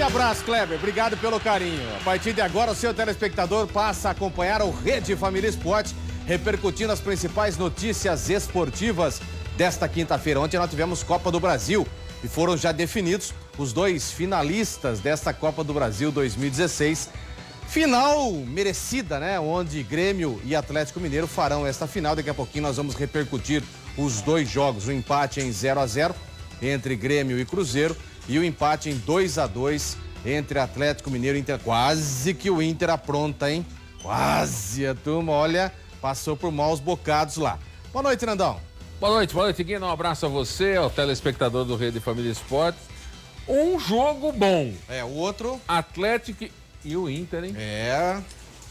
Grande abraço, Kleber. Obrigado pelo carinho. A partir de agora, o seu telespectador passa a acompanhar o Rede Família Esporte, repercutindo as principais notícias esportivas desta quinta-feira. Ontem nós tivemos Copa do Brasil e foram já definidos os dois finalistas desta Copa do Brasil 2016. Final merecida, né? Onde Grêmio e Atlético Mineiro farão esta final. Daqui a pouquinho nós vamos repercutir os dois jogos. O empate em 0-0 entre Grêmio e Cruzeiro e o empate em 2-2 entre Atlético Mineiro e Inter. Quase que o Inter apronta, hein? Quase, a turma, olha, passou por maus bocados lá. Boa noite, Nandão. Boa noite, Guina. Um abraço a você, ao telespectador do Rede Família Esportes. Um jogo bom. É, o outro... Atlético e o Inter, hein? É...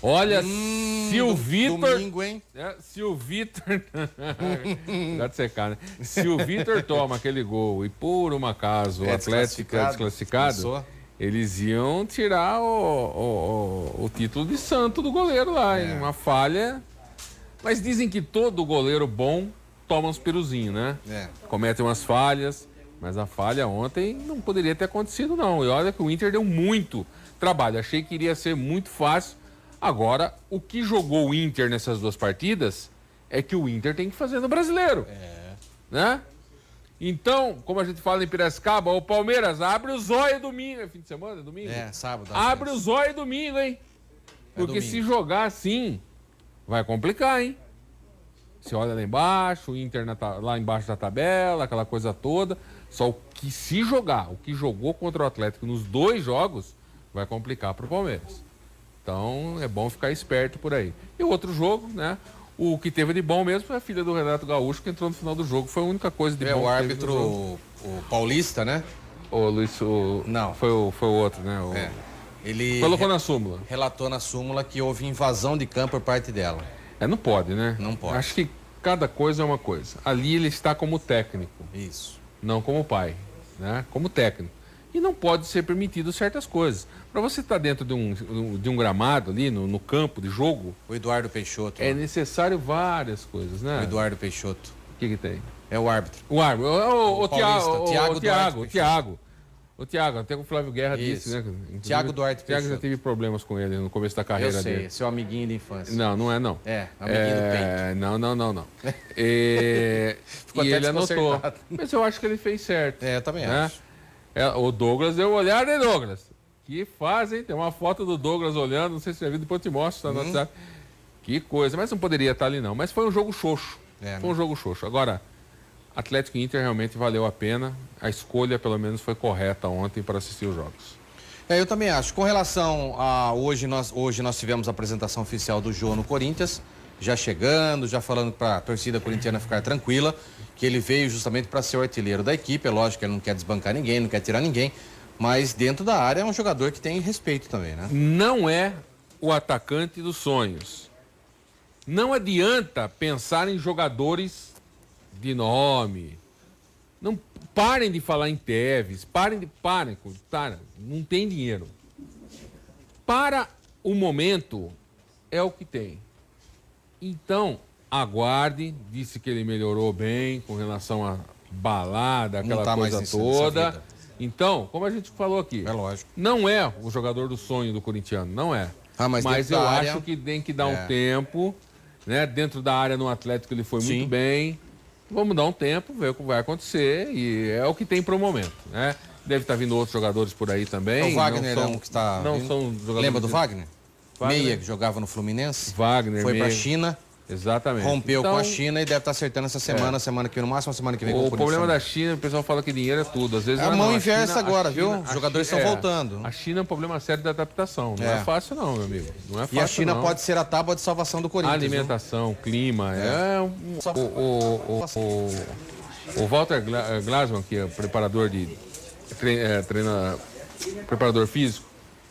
Olha, se o Vitor... Domingo, hein? Se o Vitor... Dá de secar, né? Se o Vitor toma aquele gol e por um acaso o Atlético é desclassificado, eles iam tirar o título de santo do goleiro lá, hein? Uma falha... Mas dizem que todo goleiro bom toma uns piruzinhos, né? Comete umas falhas, mas a falha ontem não poderia ter acontecido, não. E olha que o Inter deu muito trabalho. Achei que iria ser muito fácil. Agora, o que jogou o Inter nessas duas partidas é que o Inter tem que fazer no Brasileiro. Né? Então, como a gente fala em Piracicaba, o Palmeiras abre o zóio domingo. É fim de semana? É domingo? É, sábado. Abre o zóio domingo, hein? Porque se jogar assim, vai complicar, hein? Você olha lá embaixo, o Inter lá embaixo da tabela, aquela coisa toda. Só o que se jogar, o que jogou contra o Atlético nos dois jogos, vai complicar para o Palmeiras. Então, é bom ficar esperto por aí. E o outro jogo, né? O que teve de bom mesmo foi a filha do Renato Gaúcho, que entrou no final do jogo. Foi a única coisa de bom. O árbitro, o paulista, né? O Luiz... Não. Foi o outro, né? Ele colocou na súmula. Relatou na súmula que houve invasão de campo por parte dela. Não pode, né? Não pode. Acho que cada coisa é uma coisa. Ali ele está como técnico. Isso. Não como pai, né? Como técnico. E não pode ser permitido certas coisas. Para você estar dentro de um gramado ali, no campo de jogo... O Eduardo Peixoto. É necessário várias coisas, né? O Eduardo Peixoto. O que tem? É o árbitro. O árbitro. O Thiago, até o Flávio Guerra disse, né? Inclusive, Thiago Duarte Peixoto. O Thiago já teve problemas com ele no começo da carreira dele. Eu sei, seu amiguinho de infância. Não é não. Amiguinho do peito. Não. E ele anotou. Mas eu acho que ele fez certo. Eu também acho. O Douglas deu uma olhada, hein, Douglas? Que faz, hein? Tem uma foto do Douglas olhando, não sei se você já viu, depois eu te mostro, tá no WhatsApp. Que coisa, mas não poderia estar ali não. Mas foi um jogo xoxo. Foi um jogo xoxo. Agora, Atlético e Inter realmente valeu a pena. A escolha, pelo menos, foi correta ontem para assistir os jogos. Eu também acho. Com relação a hoje nós tivemos a apresentação oficial do Jô no Corinthians, já chegando, já falando para a torcida corintiana ficar tranquila, que ele veio justamente para ser o artilheiro da equipe. É lógico que ele não quer desbancar ninguém, não quer tirar ninguém, mas dentro da área é um jogador que tem respeito também, né? Não é o atacante dos sonhos. Não adianta pensar em jogadores de nome. Não parem de falar em Tevez, parem, não tem dinheiro. Para o momento é o que tem. Então, aguarde, disse que ele melhorou bem com relação à balada, aquela coisa toda. Então, como a gente falou aqui, é lógico. Não é o jogador do sonho do corintiano, não é. Mas eu acho que tem que dar um tempo, né? Dentro da área no Atlético ele foi muito bem. Vamos dar um tempo, ver o que vai acontecer e é o que tem para o momento, né? Deve estar vindo outros jogadores por aí também. O Wagner que está. Não são jogadores. Lembra do Wagner? Meia que jogava no Fluminense. Wagner, foi para a China. Exatamente. Rompeu com a China e deve estar acertando essa semana, semana que vem, no máximo a semana que vem. O problema da China, o pessoal fala que dinheiro é tudo. Às vezes a mão inversa agora, viu? Os jogadores estão voltando. A China é um problema sério da adaptação. Não é fácil não, meu amigo. Não é fácil. E a China pode ser a tábua de salvação do Corinthians. Alimentação, clima. O Walter Glasman, que é preparador preparador físico,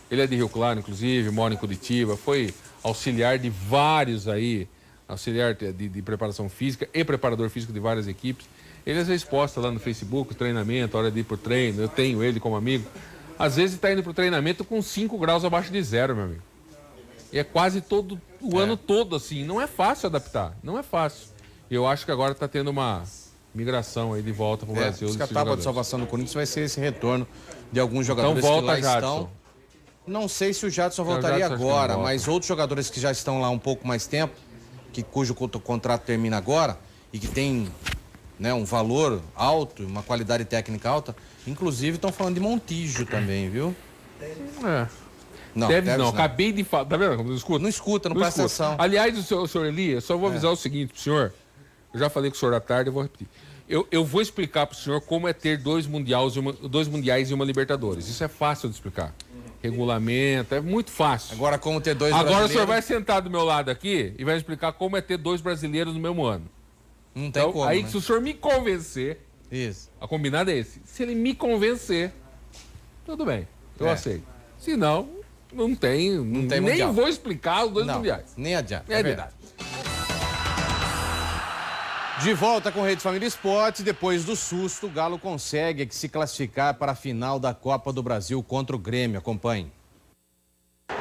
ele é de Rio Claro, inclusive, mora em Curitiba, foi auxiliar de vários aí, auxiliar de preparação física e preparador físico de várias equipes. Ele às vezes posta lá no Facebook o treinamento, a hora de ir pro treino, eu tenho ele como amigo. Às vezes está indo pro treinamento com 5 graus abaixo de zero, meu amigo. E é quase todo o ano todo assim. Não é fácil adaptar, não é fácil. Eu acho que agora está tendo uma migração aí de volta para o Brasil. A tábua de salvação do Corinthians vai ser esse retorno de alguns jogadores então, volta, que lá Jadson. estão. Não sei se o Jadson voltaria agora, mas outros jogadores que já estão lá um pouco mais tempo, cujo contrato termina agora e que tem, né, um valor alto, uma qualidade técnica alta, inclusive estão falando de Montijo também, viu? Não, não. Acabei de falar. Tá vendo? Não escuta? Não escuta, não presta atenção. Aliás, o senhor Elias, só vou avisar o seguinte pro senhor. Eu já falei com o senhor à tarde, eu vou repetir. Eu vou explicar pro senhor como é ter dois mundiais e uma Libertadores. Isso é fácil de explicar. Regulamento, é muito fácil. Agora, como ter dois brasileiros... Agora o senhor vai sentar do meu lado aqui e vai explicar como é ter dois brasileiros no mesmo ano. Não tem como, aí, né? se o senhor me convencer... Isso. A combinada é esse. Se ele me convencer, tudo bem, eu aceito. Se não, não tem nem mundial. Vou explicar os dois mundiais. Nem adianta, é verdade. De volta com Rede Família Esportes, depois do susto, o Galo consegue se classificar para a final da Copa do Brasil contra o Grêmio. Acompanhe.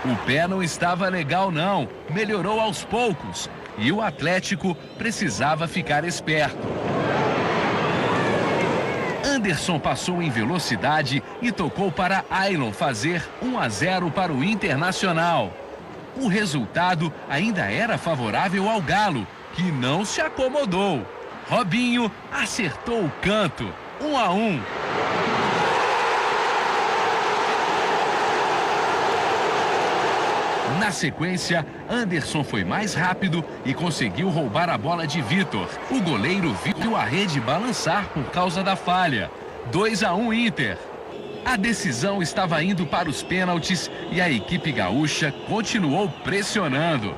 O pé não estava legal não, melhorou aos poucos e o Atlético precisava ficar esperto. Anderson passou em velocidade e tocou para Ailon fazer 1-0 para o Internacional. O resultado ainda era favorável ao Galo, que não se acomodou. Robinho acertou o canto, 1-1. Na sequência, Anderson foi mais rápido e conseguiu roubar a bola de Vitor. O goleiro viu a rede balançar por causa da falha. 2-1 Inter. A decisão estava indo para os pênaltis e a equipe gaúcha continuou pressionando.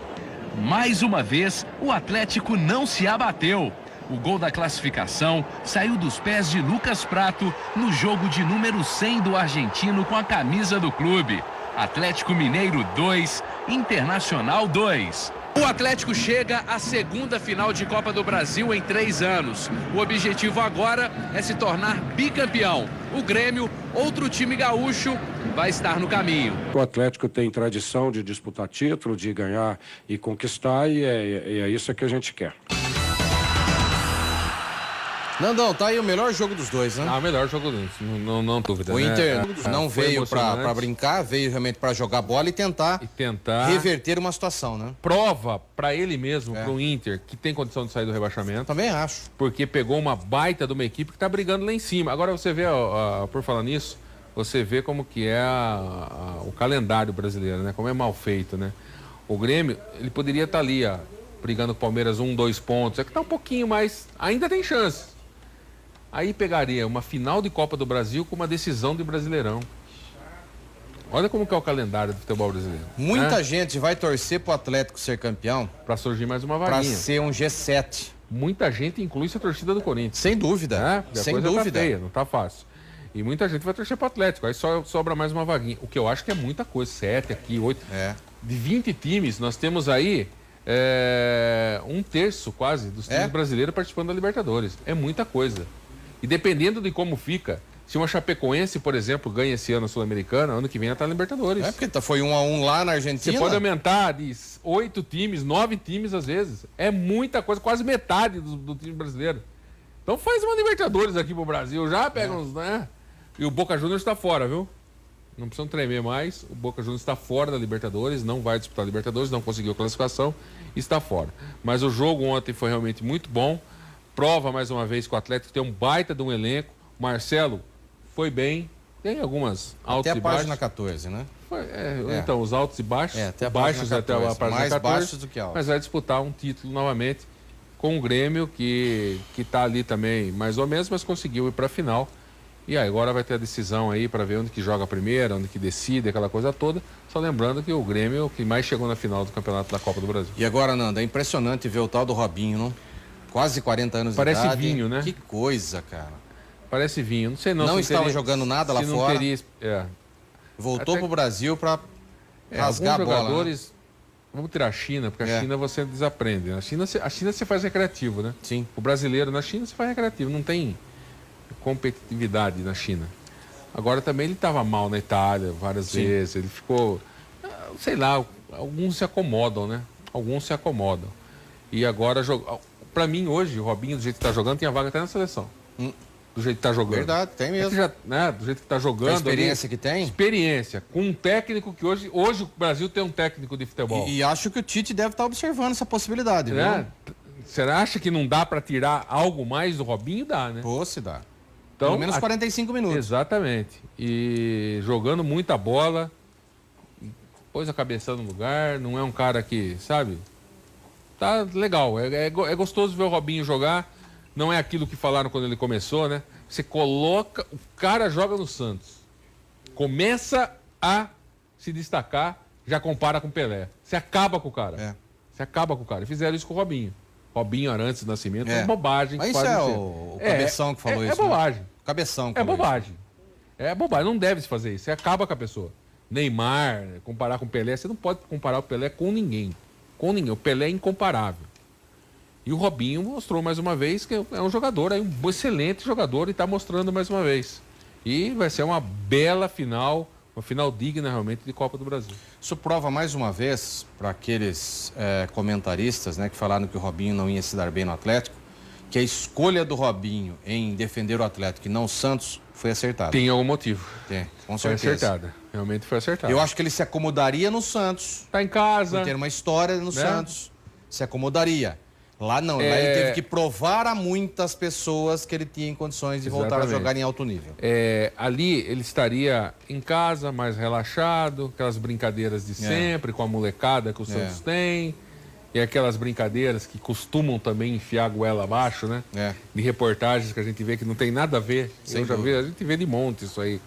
Mais uma vez, o Atlético não se abateu. O gol da classificação saiu dos pés de Lucas Prato no jogo de número 100 do argentino com a camisa do clube. Atlético Mineiro 2, Internacional 2. O Atlético chega à segunda final de Copa do Brasil em 3 anos. O objetivo agora é se tornar bicampeão. O Grêmio, outro time gaúcho, vai estar no caminho. O Atlético tem tradição de disputar título, de ganhar e conquistar, e é isso que a gente quer. Nandão, tá aí o melhor jogo dos dois, né? O melhor jogo dos dois, não dúvida. O Inter não veio pra brincar, veio realmente pra jogar bola e tentar reverter uma situação, né? Prova pra ele mesmo, pro Inter, que tem condição de sair do rebaixamento. Também acho. Porque pegou uma baita de uma equipe que tá brigando lá em cima. Agora você vê, por falar nisso, você vê como que é o calendário brasileiro, né? Como é mal feito, né? O Grêmio, ele poderia estar ali, brigando com o Palmeiras 2 pontos. É que tá um pouquinho mais, ainda tem chance. Aí pegaria uma final de Copa do Brasil com uma decisão de Brasileirão. Olha como que é o calendário do futebol brasileiro. Muita gente vai torcer pro Atlético ser campeão. Para surgir mais uma vaguinha. Para ser um G7. Muita gente inclui a torcida do Corinthians. Sem dúvida. Sem dúvida. Tá feia, não tá fácil. E muita gente vai torcer pro Atlético. Aí só sobra mais uma vaguinha. O que eu acho que é muita coisa. 7 aqui, 8. De 20 times, nós temos aí 1/3 quase dos times brasileiros participando da Libertadores. É muita coisa. E dependendo de como fica, se uma Chapecoense, por exemplo, ganha esse ano a Sul-Americana, ano que vem ela tá na Libertadores. Porque foi 1-1 lá na Argentina. Você pode aumentar de 8 times, 9 times às vezes. É muita coisa, quase metade do time brasileiro. Então faz uma Libertadores aqui pro Brasil, já pega uns, né? E o Boca Juniors está fora, viu? Não precisam tremer mais. O Boca Juniors está fora da Libertadores, não vai disputar a Libertadores, não conseguiu a classificação, está fora. Mas o jogo ontem foi realmente muito bom. Prova mais uma vez que o Atlético tem um baita de um elenco. Marcelo foi bem, tem algumas altos e baixos. Até a página 14, né? Então, os altos e baixos, até a baixos 14, até a página mais 14, baixos do que altos. mas vai disputar um título novamente com o Grêmio, que está ali também mais ou menos, mas conseguiu ir para a final. E aí, agora vai ter a decisão aí para ver onde que joga primeiro, onde que decide, aquela coisa toda. Só lembrando que o Grêmio é o que mais chegou na final do Campeonato da Copa do Brasil. E agora, Nanda, é impressionante ver o tal do Robinho, não? Quase 40 anos de idade. Parece vinho, né? Que coisa, cara. Parece vinho. Não sei não. Não estava jogando nada lá fora. Voltou pro Brasil para rasgar a bola. Jogadores... Né? Vamos tirar a China, porque a China você desaprende. A China você faz recreativo, né? Sim. O brasileiro na China você faz recreativo. Não tem competitividade na China. Agora também ele estava mal na Itália várias vezes. Ele ficou... Sei lá, alguns se acomodam, né? Alguns se acomodam. E agora Pra mim, hoje, o Robinho, do jeito que tá jogando, tem a vaga até na seleção. Do jeito que tá jogando. Verdade, tem mesmo. Do jeito que tá jogando. A experiência ali, que tem? Experiência. Com um técnico que hoje o Brasil tem um técnico de futebol. E acho que o Tite deve estar observando essa possibilidade, né? Viu? Você acha que não dá pra tirar algo mais do Robinho? Dá, né? Pô, se dá. Então, pelo menos 45 minutos. Exatamente. E jogando muita bola, pôs a cabeça no lugar, não é um cara que, sabe? Tá legal, é gostoso ver o Robinho jogar, não é aquilo que falaram quando ele começou, né? Você coloca, o cara joga no Santos, começa a se destacar, já compara com o Pelé. Você acaba com o cara. Você acaba com o cara. Fizeram isso com o Robinho. Robinho Arantes do Nascimento, é bobagem. Mas isso é o Cabeção que falou isso. É bobagem. Né? Cabeção que falou bobagem. Isso. É bobagem, não deve se fazer isso. Você acaba com a pessoa. Neymar, comparar com o Pelé, você não pode comparar o Pelé com ninguém. Com ninguém. O Pelé é incomparável. E o Robinho mostrou mais uma vez que é um jogador, é um excelente jogador e está mostrando mais uma vez. E vai ser uma bela final, uma final digna realmente de Copa do Brasil. Isso prova mais uma vez para aqueles comentaristas, né, que falaram que o Robinho não ia se dar bem no Atlético, que a escolha do Robinho em defender o Atlético e não o Santos foi acertada. Tem algum motivo. Tem, com certeza. Foi acertada. Realmente foi acertada. Eu acho que ele se acomodaria no Santos. Tá em casa. Por ter uma história no Santos. Se acomodaria. Lá não, lá ele teve que provar a muitas pessoas que ele tinha condições de voltar a jogar em alto nível. Ali ele estaria em casa, mais relaxado, aquelas brincadeiras de sempre, com a molecada que o Santos tem, e aquelas brincadeiras que costumam também enfiar a goela abaixo, né? De reportagens que a gente vê que não tem nada a ver. A gente vê de monte isso aí.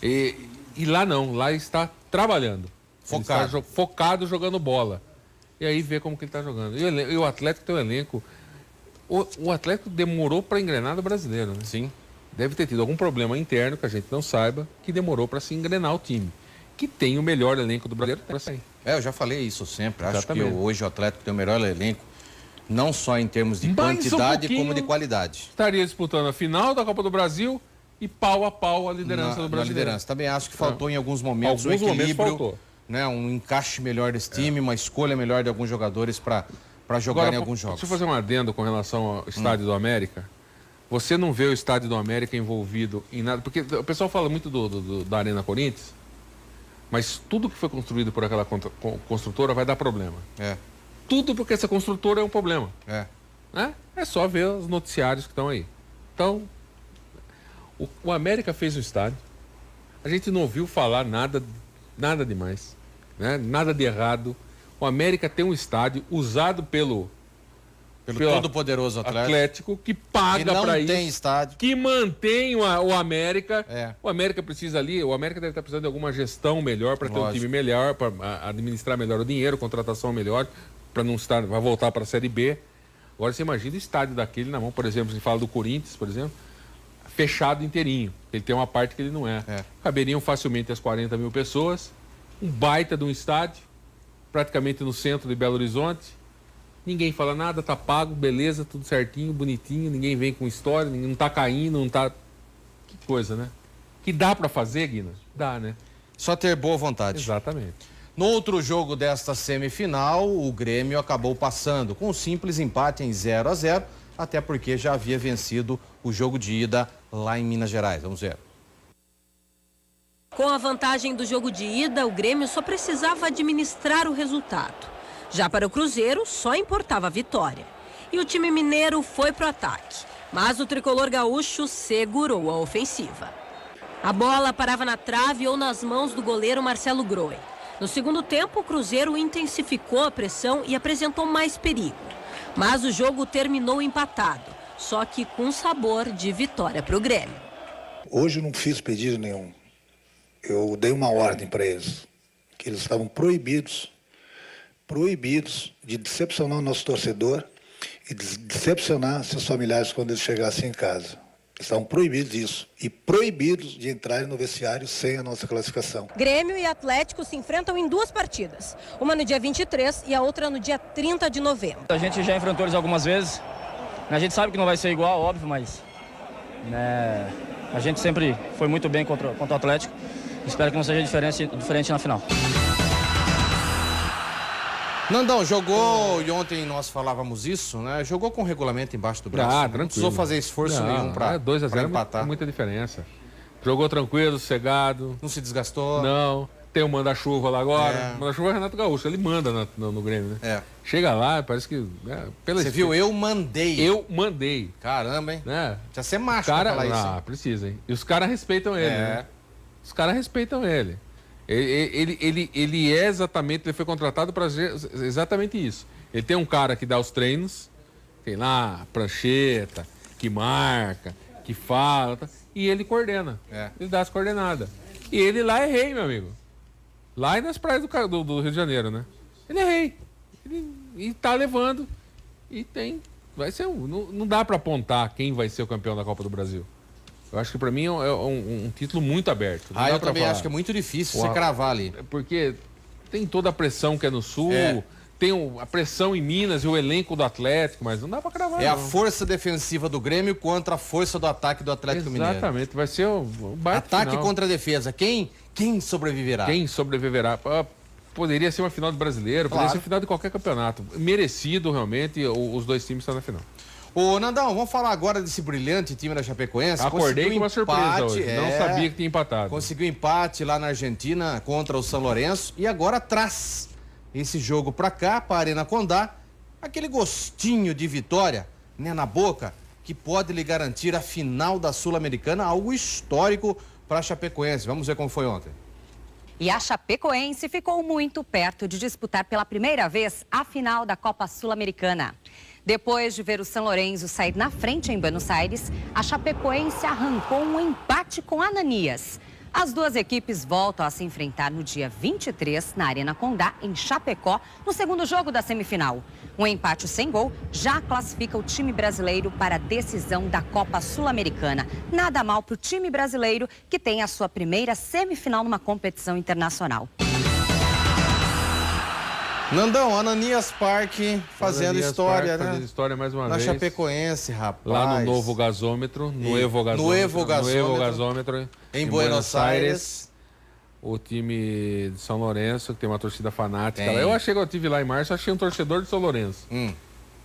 E lá não, lá está trabalhando. Focado. Ele está focado jogando bola. E aí vê como que ele está jogando. E o Atlético tem um elenco. O Atlético demorou para engrenar no brasileiro, né? Sim. Deve ter tido algum problema interno que a gente não saiba, que demorou para se engrenar o time. Que tem o melhor elenco do brasileiro para sair. Eu já falei isso sempre. Exatamente. Acho que hoje o Atlético tem o melhor elenco, não só em termos de quantidade, como de qualidade. Estaria disputando a final da Copa do Brasil e pau a pau a liderança do brasileiro. Liderança. Também acho que faltou em alguns momentos o equilíbrio. Né, um encaixe melhor desse time, uma escolha melhor de alguns jogadores para jogar em alguns jogos. Deixa eu fazer um adendo com relação ao Estádio do América. Você não vê o Estádio do América envolvido em nada, porque o pessoal fala muito da Arena Corinthians, mas tudo que foi construído por aquela construtora vai dar problema. Tudo porque essa construtora é um problema. Né? É só ver os noticiários que estão aí. Então, o América fez o estádio, a gente não ouviu falar nada demais. Né? Nada de errado. O América tem um estádio usado pelo todo-poderoso Atlético que paga para isso. Que não tem estádio. Que mantém o América. O América precisa ali, o América deve estar precisando de alguma gestão melhor para ter um time melhor, para administrar melhor o dinheiro, contratação melhor, para não estar, vai voltar para a Série B. Agora você imagina o estádio daquele na mão, por exemplo, se fala do Corinthians, por exemplo, fechado inteirinho. Ele tem uma parte que ele não é. Caberiam facilmente as 40 mil pessoas, um baita de um estádio, praticamente no centro de Belo Horizonte. Ninguém fala nada, tá pago, beleza, tudo certinho, bonitinho, ninguém vem com história, ninguém não tá caindo, não tá... Que coisa, né? Que dá para fazer, Guina? Dá, né? Só ter boa vontade. Exatamente. No outro jogo desta semifinal, o Grêmio acabou passando com um simples empate em 0-0, até porque já havia vencido o jogo de ida lá em Minas Gerais. Vamos ver. Com a vantagem do jogo de ida, o Grêmio só precisava administrar o resultado. Já para o Cruzeiro, só importava a vitória. E o time mineiro foi pro ataque, mas o tricolor gaúcho segurou a ofensiva. A bola parava na trave ou nas mãos do goleiro Marcelo Groi. No segundo tempo, o Cruzeiro intensificou a pressão e apresentou mais perigo. Mas o jogo terminou empatado, só que com sabor de vitória para o Grêmio. Hoje eu não fiz pedido nenhum. Eu dei uma ordem para eles, que eles estavam proibidos de decepcionar o nosso torcedor e de decepcionar seus familiares quando eles chegassem em casa. Eles estavam proibidos disso e proibidos de entrarem no vestiário sem a nossa classificação. Grêmio e Atlético se enfrentam em duas partidas, uma no dia 23 e a outra no dia 30 de novembro. A gente já enfrentou eles algumas vezes, a gente sabe que não vai ser igual, óbvio, mas a gente sempre foi muito bem contra o Atlético. Espero que não seja diferente na final. Nandão, jogou, e ontem nós falávamos isso, né? Jogou com o regulamento embaixo do braço. Tranquilo. Não precisou fazer esforço nenhum pra 2-0 empatar. Muita diferença. Jogou tranquilo, sossegado. Não se desgastou. Não. Tem o manda-chuva lá agora. É. O manda-chuva é Renato Gaúcho, ele manda no Grêmio, né? É. Chega lá, parece que... Você viu? Eu mandei. Eu mandei. Caramba, hein? Né? Precisa ser macho pra falar isso. Ah, precisa, hein? E os caras respeitam ele, né? Os caras respeitam ele. Ele é exatamente... Ele foi contratado para exatamente isso. Ele tem um cara que dá os treinos, tem lá, prancheta, que marca, que fala, tá, e ele coordena. Ele dá as coordenadas. E ele lá é rei, meu amigo. Lá e nas praias do Rio de Janeiro, né? Ele é rei. E tá levando. E tem. Vai ser não dá pra apontar quem vai ser o campeão da Copa do Brasil. Eu acho que pra mim é um título muito aberto. Eu também acho que é muito difícil você cravar ali. Porque tem toda a pressão que é no Sul, tem a pressão em Minas e o elenco do Atlético, mas não dá pra cravar. A força defensiva do Grêmio contra a força do ataque do Atlético Mineiro. Exatamente, vai ser o baita ataque final. contra a defesa. Quem sobreviverá? Quem sobreviverá? Poderia ser uma final do Brasileiro, poderia ser uma final de qualquer campeonato. Merecido, realmente, os dois times estão na final. Ô, Nandão, vamos falar agora desse brilhante time da Chapecoense. Acordei com uma surpresa hoje. Não sabia que tinha empatado. Conseguiu empate lá na Argentina contra o São Lourenço e agora traz esse jogo pra cá, pra Arena Condá, aquele gostinho de vitória, né, na boca, que pode lhe garantir a final da Sul-Americana, algo histórico para a Chapecoense. Vamos ver como foi ontem. E a Chapecoense ficou muito perto de disputar pela primeira vez a final da Copa Sul-Americana. Depois de ver o São Lourenço sair na frente em Buenos Aires, a Chapecoense arrancou um empate com Ananias. As duas equipes voltam a se enfrentar no dia 23, na Arena Condá, em Chapecó, no segundo jogo da semifinal. Um empate sem gol já classifica o time brasileiro para a decisão da Copa Sul-Americana. Nada mal para o time brasileiro, que tem a sua primeira semifinal numa competição internacional. Nandão, Ananias Parque fazendo história, né? Fazendo história mais uma vez. Na Chapecoense, rapaz. Lá no novo gasômetro, no Evo Gasômetro, em Buenos Aires. O time de São Lourenço, que tem uma torcida fanática. Eu achei que eu estive lá em março, achei um torcedor de São Lourenço.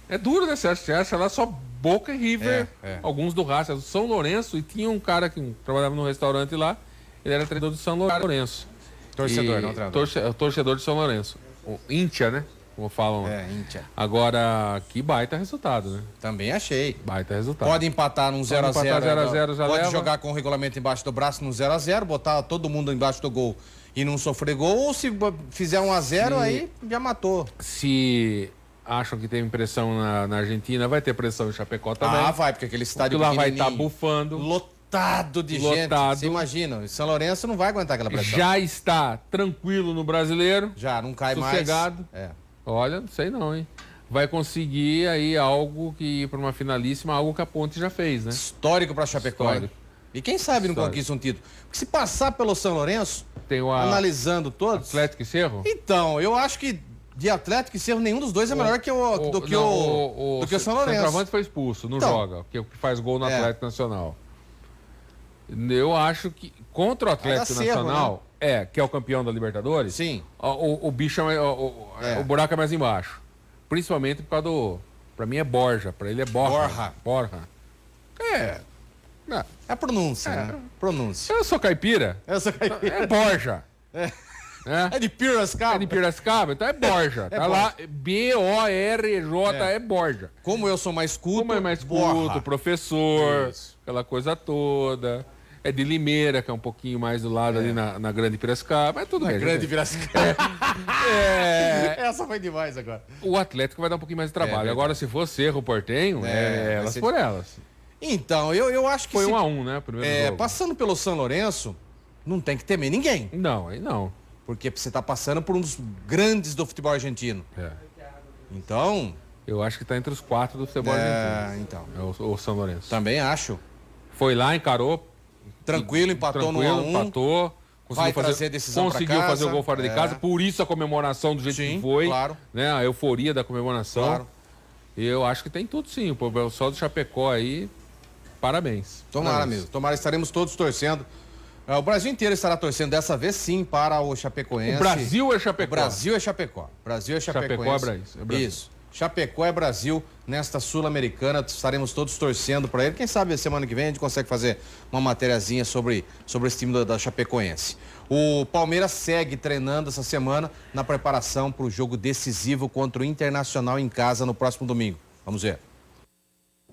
É duro, né? Você acha lá só Boca e River, alguns do Raça, São Lourenço, e tinha um cara que trabalhava num restaurante lá, ele era treinador de São Lourenço. Torcedor, não treinador. Torcedor de São Lourenço. O Íntia, né? Como falam. Íntia. Agora, que baita resultado, né? Também achei. Baita resultado. Pode empatar num 0x0. Já pode leva. Jogar com o regulamento embaixo do braço num 0x0, botar todo mundo embaixo do gol e não sofrer gol. Ou se fizer 1x0, aí já matou. Se acham que tem pressão na Argentina, vai ter pressão em Chapecó também. Vai, porque aquele estádio lá vai estar bufando. Lotado de gente. Você imagina, o São Lourenço não vai aguentar aquela pressão. Já está tranquilo no Brasileiro. Já, não cai sossegado. mais. Olha, não sei não, hein? Vai conseguir aí algo que, para uma finalíssima, algo que a Ponte já fez, né? Histórico para Chapecó. E quem sabe não conquista um título. Porque se passar pelo São Lourenço, analisando todos... Atlético e Cerro? Então, eu acho que de Atlético e Cerro, nenhum dos dois é melhor que do que o São Lourenço. O centroavante foi expulso, não joga, que faz gol no Atlético Nacional. Eu acho que contra o Atlético Nacional, Cerro, né? Que é o campeão da Libertadores, sim. O bicho o buraco é mais embaixo. Principalmente por causa do... Pra mim é Borja, pra ele é Borja. É a pronúncia, né? Pronúncia. Eu sou caipira. É Borja. É de Piracicaba? Então é Borja. Tá lá, B-O-R-J, é Borja. Como eu sou mais culto, como é mais culto, professor, aquela coisa toda. É de Limeira, que é um pouquinho mais do lado ali na Grande Piracicaba, mas tudo bem. Grande Piracicaba. Essa foi demais agora. O Atlético vai dar um pouquinho mais de trabalho. Agora, se for Cerro Portenho, elas por elas. Então, eu acho que... Foi 1-1, né? Primeiro jogo. Passando pelo São Lourenço, não tem que temer ninguém. Não, aí não. Porque você tá passando por um dos grandes do futebol argentino. Então... Eu acho que tá entre os 4 do futebol argentino. Então. O São Lourenço. Também acho. Foi lá, encarou. Tranquilo, empatou no 1-1. Empatou. Conseguiu fazer o gol fora de casa. Por isso a comemoração do jeito que foi. Claro. Né? A euforia da comemoração. Claro. E eu acho que tem tudo sim. O pessoal do Chapecó aí, parabéns. Tomara mesmo. Tomara, estaremos todos torcendo O Brasil inteiro estará torcendo dessa vez sim para o Chapecoense. O Brasil é Chapecó. O Brasil é Chapecó. Brasil é Chapecoense. Chapecó é Brasil. Isso. Chapecó é Brasil nesta Sul-Americana. Estaremos todos torcendo para ele. Quem sabe semana que vem a gente consegue fazer uma matériazinha sobre esse time da Chapecoense. O Palmeiras segue treinando essa semana na preparação para o jogo decisivo contra o Internacional em casa no próximo domingo. Vamos ver.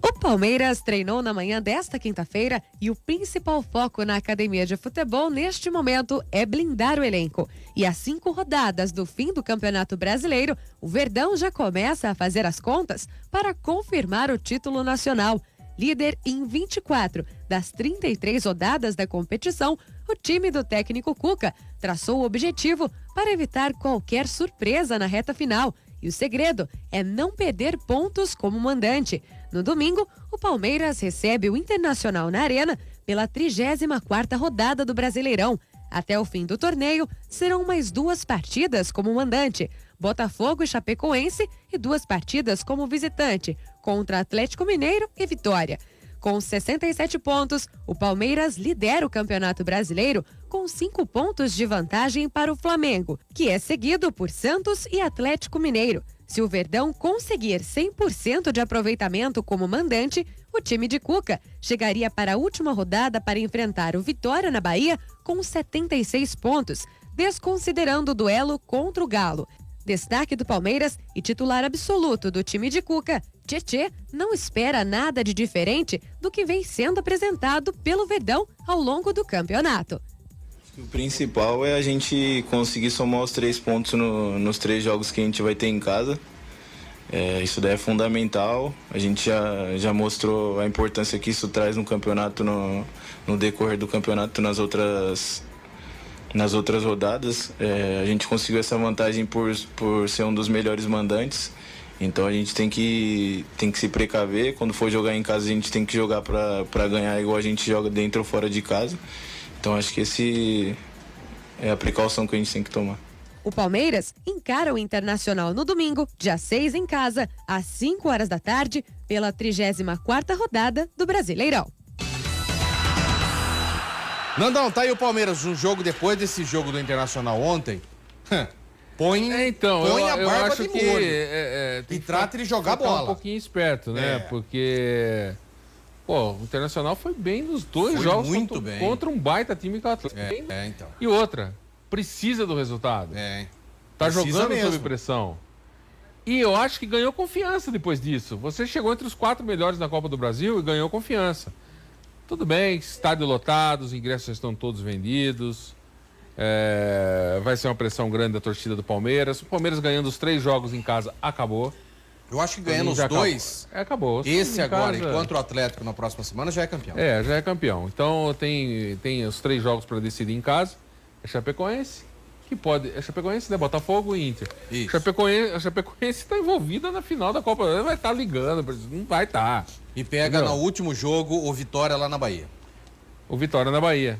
O Palmeiras treinou na manhã desta quinta-feira e o principal foco na academia de futebol neste momento é blindar o elenco. E a 5 rodadas do fim do Campeonato Brasileiro, o Verdão já começa a fazer as contas para confirmar o título nacional. Líder em 24 das 33 rodadas da competição, o time do técnico Cuca traçou o objetivo para evitar qualquer surpresa na reta final. E o segredo é não perder pontos como mandante. No domingo, o Palmeiras recebe o Internacional na Arena pela 34ª rodada do Brasileirão. Até o fim do torneio, serão mais 2 partidas como mandante, Botafogo e Chapecoense, e 2 partidas como visitante, contra Atlético Mineiro e Vitória. Com 67 pontos, o Palmeiras lidera o Campeonato Brasileiro com 5 pontos de vantagem para o Flamengo, que é seguido por Santos e Atlético Mineiro. Se o Verdão conseguir 100% de aproveitamento como mandante, o time de Cuca chegaria para a última rodada para enfrentar o Vitória na Bahia com 76 pontos, desconsiderando o duelo contra o Galo. Destaque do Palmeiras e titular absoluto do time de Cuca, Tietê não espera nada de diferente do que vem sendo apresentado pelo Verdão ao longo do campeonato. O principal é a gente conseguir somar os 3 pontos nos 3 jogos que a gente vai ter em casa. Isso daí é fundamental. A gente já mostrou a importância que isso traz no campeonato, no decorrer do campeonato, nas outras rodadas. A gente conseguiu essa vantagem por ser um dos melhores mandantes. Então a gente tem que se precaver. Quando for jogar em casa, a gente tem que jogar para ganhar igual a gente joga dentro ou fora de casa. Então acho que esse é a precaução que a gente tem que tomar. O Palmeiras encara o Internacional no domingo, dia 6 em casa, às 5 horas da tarde, pela 34ª rodada do Brasileirão. Nandão, tá aí o Palmeiras, um jogo depois desse jogo do Internacional ontem. Põe a barba de molho e trata de jogar bola. Um pouquinho esperto, né? Porque o Internacional foi bem nos 2 jogos contra um baita time que o Atlético. Então. E outra, precisa do resultado. Tá jogando sob pressão. E eu acho que ganhou confiança depois disso. Você chegou entre os 4 melhores da Copa do Brasil e ganhou confiança. Tudo bem, estádio lotado, os ingressos já estão todos vendidos. Vai ser uma pressão grande da torcida do Palmeiras. O Palmeiras ganhando os 3 jogos em casa, acabou. Eu acho que ganhando os 2... Acabou. Esse agora, enquanto o Atlético na próxima semana, já é campeão. Já é campeão. Então tem os 3 jogos para decidir em casa. É Chapecoense, que pode... É Chapecoense, né? Botafogo e Inter. Isso. A Chapecoense está envolvida na final da Copa. Ela vai estar ligando, não vai estar. E pega no último jogo o Vitória lá na Bahia. O Vitória na Bahia.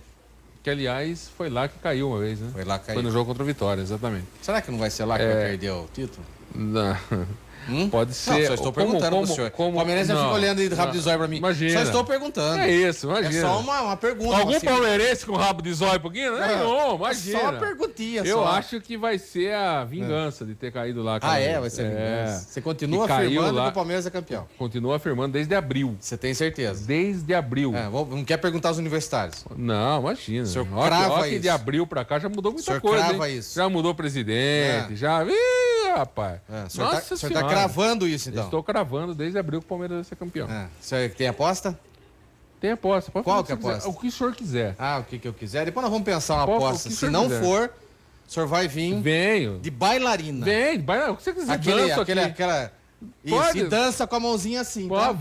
Que, aliás, foi lá que caiu uma vez, né? Foi lá que caiu. Foi no jogo contra o Vitória, exatamente. Será que não vai ser lá que vai perder o título? Não. Pode ser. Não, só estou perguntando pro senhor. O Palmeirense fica olhando de rabo de zóio pra mim. Imagina. Só estou perguntando. É isso, imagina. É só uma pergunta. Algum palmeirense com rabo de zóio um pouquinho? Não, imagina. É só uma perguntinha. Eu acho que vai ser a vingança de ter caído lá. Vai ser a vingança. Você continua afirmando que o Palmeiras é campeão. Continua afirmando desde abril. Você tem certeza? Desde abril. Não quer perguntar aos universitários? Não, imagina. O senhor crava isso. De abril pra cá já mudou muita coisa. O senhor crava isso. Já mudou presidente, já... rapaz. O senhor tá cravando isso, então? Estou cravando desde abril que o Palmeiras vai ser campeão. O senhor tem aposta? Tem aposta. Qual que é a aposta? O que o senhor quiser. O que eu quiser. Depois nós vamos pensar uma aposta. Se não for, o senhor vai vir... Venho. De bailarina. O que você quiser. E dança com a mãozinha assim, tá?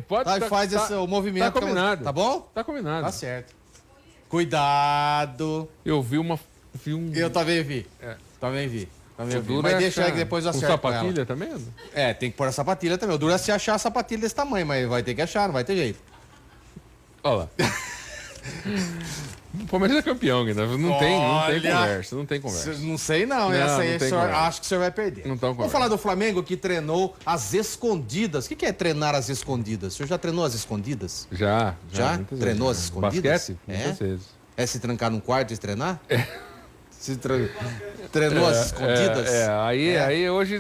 Pode. Faz o movimento. Tá combinado. Tá bom? Tá combinado. Tá certo. Cuidado. Eu vi Eu também vi. Também vi. Mas deixa aí que depois eu acerto com sapatilha também? Tem que pôr a sapatilha também. O duro é se achar a sapatilha desse tamanho, mas vai ter que achar, não vai ter jeito. Olha lá. O Palmeiras é campeão, ainda. Não tem conversa. Não sei não. Essa aí acho que o senhor vai perder. Vamos falar do Flamengo que treinou às escondidas. O que é treinar às escondidas? O senhor já treinou às escondidas? Já? Treinou às escondidas? Basquete? Muitas vezes. É se trancar num quarto e treinar? Treinou as escondidas? Aí hoje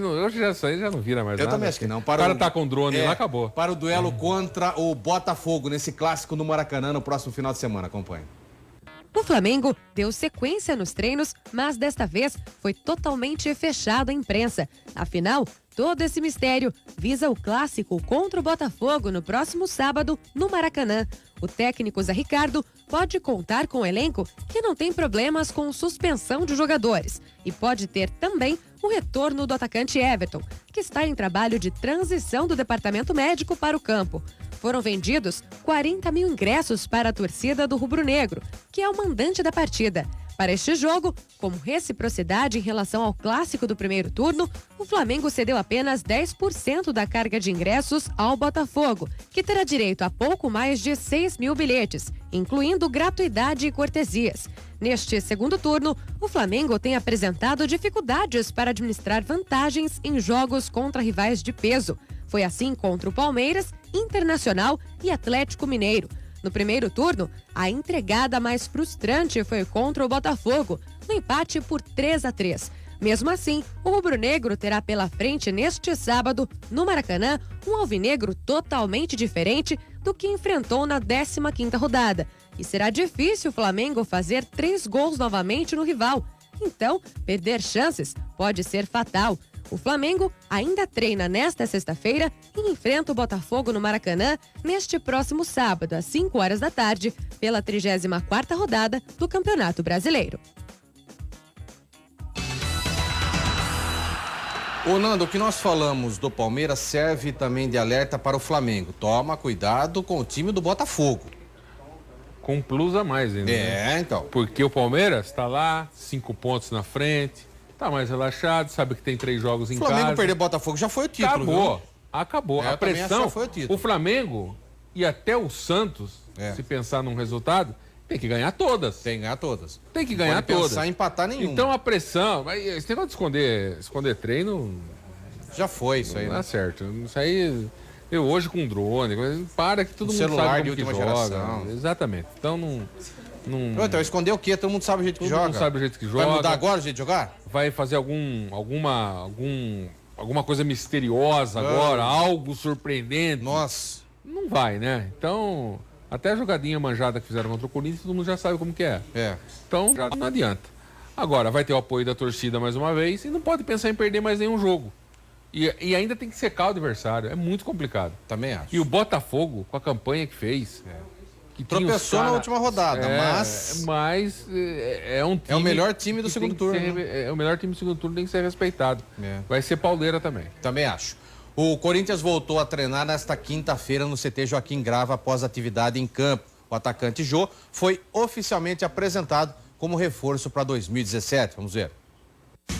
já não vira mais nada. Eu também acho que não. O cara tá com drone lá, acabou. Para o duelo contra o Botafogo, nesse clássico no Maracanã, no próximo final de semana. Acompanhe. O Flamengo deu sequência nos treinos, mas desta vez foi totalmente fechado à imprensa. Afinal, todo esse mistério visa o clássico contra o Botafogo no próximo sábado, no Maracanã. O técnico Zé Ricardo pode contar com o elenco que não tem problemas com suspensão de jogadores. E pode ter também o retorno do atacante Everton, que está em trabalho de transição do departamento médico para o campo. Foram vendidos 40 mil ingressos para a torcida do Rubro Negro, que é o mandante da partida. Para este jogo, como reciprocidade em relação ao clássico do primeiro turno, o Flamengo cedeu apenas 10% da carga de ingressos ao Botafogo, que terá direito a pouco mais de 6 mil bilhetes, incluindo gratuidade e cortesias. Neste segundo turno, o Flamengo tem apresentado dificuldades para administrar vantagens em jogos contra rivais de peso. Foi assim contra o Palmeiras, Internacional e Atlético Mineiro. No primeiro turno, a entregada mais frustrante foi contra o Botafogo, no empate por 3-3. Mesmo assim, o rubro-negro terá pela frente neste sábado, no Maracanã, um alvinegro totalmente diferente do que enfrentou na 15ª rodada. E será difícil o Flamengo fazer 3 gols novamente no rival. Então, perder chances pode ser fatal. O Flamengo ainda treina nesta sexta-feira e enfrenta o Botafogo no Maracanã neste próximo sábado, às 5 horas da tarde, pela 34ª rodada do Campeonato Brasileiro. Ô Nando, o que nós falamos do Palmeiras serve também de alerta para o Flamengo. Toma cuidado com o time do Botafogo. Com plus a mais ainda. Então. Porque o Palmeiras está lá, 5 pontos na frente. Tá mais relaxado, sabe que tem 3 jogos em casa. O Flamengo perder Botafogo já foi o título. Acabou. A pressão, foi o título. O Flamengo e até o Santos, se pensar num resultado, tem que ganhar todas. Tem que ganhar todas. Tem que ganhar todas. Não pensar em empatar nenhum. Então a pressão, esse negócio de esconder treino... Já foi isso aí, não né? Não dá certo. Isso aí, eu hoje com drone, para que todo mundo celular sabe de como última que joga. geração. Exatamente. Então não... Então, esconder o quê? Todo mundo sabe o jeito que joga. Todo mundo sabe o jeito que joga. Vai mudar agora o jeito de jogar? Vai fazer alguma coisa misteriosa agora, algo surpreendente. Nossa. Não vai, né? Então, até a jogadinha manjada que fizeram contra o Corinthians, todo mundo já sabe como que é. Então, já não adianta. Agora, vai ter o apoio da torcida mais uma vez e não pode pensar em perder mais nenhum jogo. E ainda tem que secar o adversário. É muito complicado. Também acho. E o Botafogo, com a campanha que fez... Que tropeçou na última rodada, mas é um time... É o melhor time do segundo turno. É o melhor time do segundo turno, tem que ser respeitado. Vai ser pauleira também. Também acho. O Corinthians voltou a treinar nesta quinta-feira no CT Joaquim Grava após atividade em campo. O atacante Jô foi oficialmente apresentado como reforço para 2017. Vamos ver.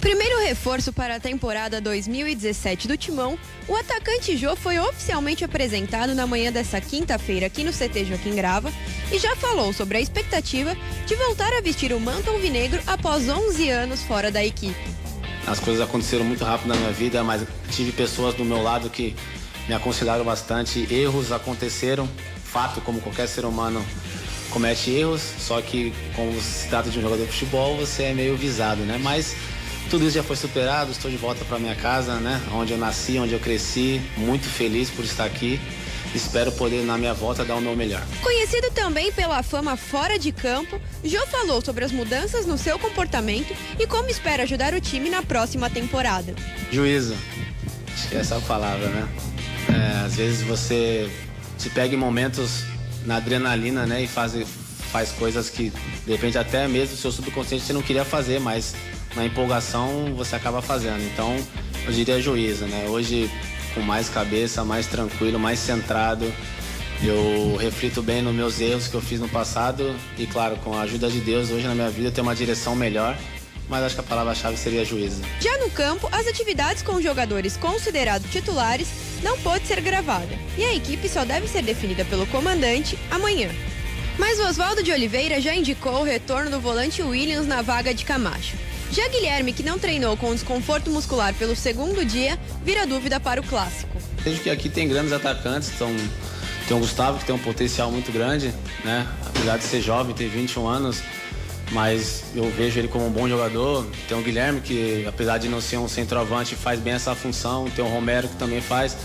Primeiro reforço para a temporada 2017 do Timão, o atacante Jô foi oficialmente apresentado na manhã desta quinta-feira aqui no CT Joaquim Grava e já falou sobre a expectativa de voltar a vestir o manto alvinegro após 11 anos fora da equipe. As coisas aconteceram muito rápido na minha vida, mas tive pessoas do meu lado que me aconselharam bastante. Erros aconteceram, fato, como qualquer ser humano comete erros, só que como se trata de um jogador de futebol, você é meio visado, né? Mas tudo isso já foi superado, estou de volta para minha casa, né? Onde eu nasci, onde eu cresci, muito feliz por estar aqui. Espero poder, na minha volta, dar o meu melhor. Conhecido também pela fama fora de campo, Jô falou sobre as mudanças no seu comportamento e como espera ajudar o time na próxima temporada. Juízo, acho que é essa a palavra, né? Às vezes você se pega em momentos na adrenalina, né? E faz coisas que, de repente, até mesmo o seu subconsciente você não queria fazer, mas na empolgação você acaba fazendo. Então, eu diria juízo, né? Hoje, com mais cabeça, mais tranquilo, mais centrado, eu reflito bem nos meus erros que eu fiz no passado e, claro, com a ajuda de Deus, hoje na minha vida eu tenho uma direção melhor, mas acho que a palavra-chave seria juízo. Já no campo, as atividades com jogadores considerados titulares não pode ser gravada e a equipe só deve ser definida pelo comandante amanhã. Mas o Oswaldo de Oliveira já indicou o retorno do volante Williams na vaga de Camacho. Já Guilherme, que não treinou com desconforto muscular pelo segundo dia, vira dúvida para o clássico. Vejo que aqui tem grandes atacantes, estão Tem o Gustavo, que tem um potencial muito grande, né? Apesar de ser jovem, ter 21 anos, mas eu vejo ele como um bom jogador. Tem o Guilherme, que apesar de não ser um centroavante, faz bem essa função. Tem o Romero, que também faz.